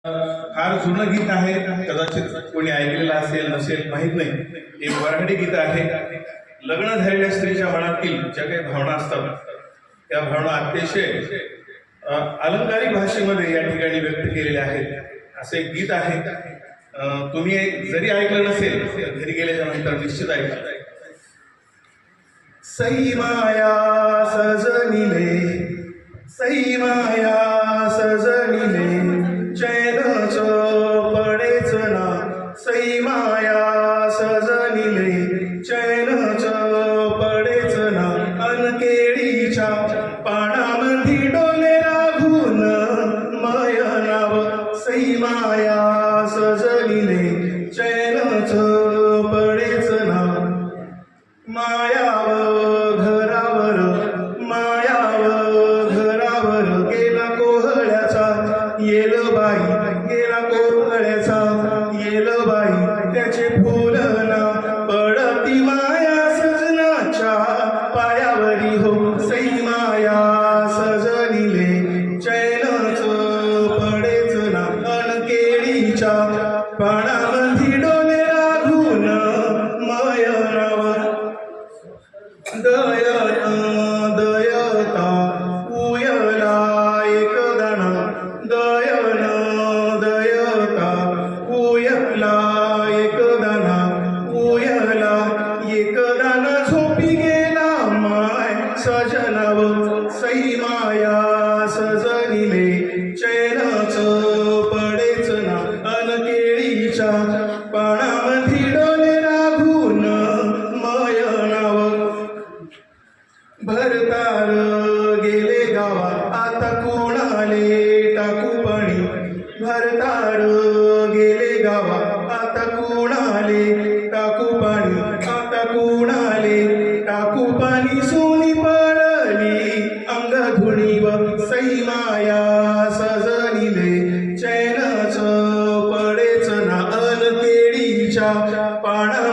फार जुनं गीत आहे, कदाचित कोणी ऐकलेलं असेल नसेल माहित नाही. एक वऱ्हाडी गीत आहे. लग्न झालेल्या स्त्रीच्या मनातील ज्या काही भावना असतात त्या भावना अतिशय अलंकारिक भाषेमध्ये या ठिकाणी व्यक्त केलेल्या आहेत. असे एक गीत आहे. तुम्ही जरी ऐकलं नसेल तर घरी गेल्याच्या नंतर निश्चित ऐका. सई माया सजनिले, सई माया सजनिले, चैनच पडेच ना. सई माया सजनिले, चैनच पडेच ना. अनकेळीच्या पानामधी डोले राघून मय नाव. सई माया सजनिले, चैनच पडेच ना. मायाव घरावर, मायाव घरावर, गेला कोहळ्याचा येल बाई, गेला कोहळ्याचा येल बाई. त्याचे फुल ना पडती माया सजनाच्या पायावरी हो. सई माया सजनिले, चैनच पडेच ना. अनकेळीच्या पानामधी डोले राघून मय नाव. दयता उयला एक दाणा, दयन दयता उयला एक दाणा, उयला एक दाणा. झोपी गेला माय सजनाव. सई माया सजनिले, चैनच पडेच ना. अनकेळीच्या पानामधी डोले राघून मय नाव. भरतार गेले गावा, आता कोणाले टाकू पाणी. भरतार गेले गावा, आता कोणाले टाकू पाणी. आता कोणाले टाकू पाणी. सोनी पडली अंग धुणीव. सई माया सजनिले, चैनच पडेच ना. अनकेळीच्या पाना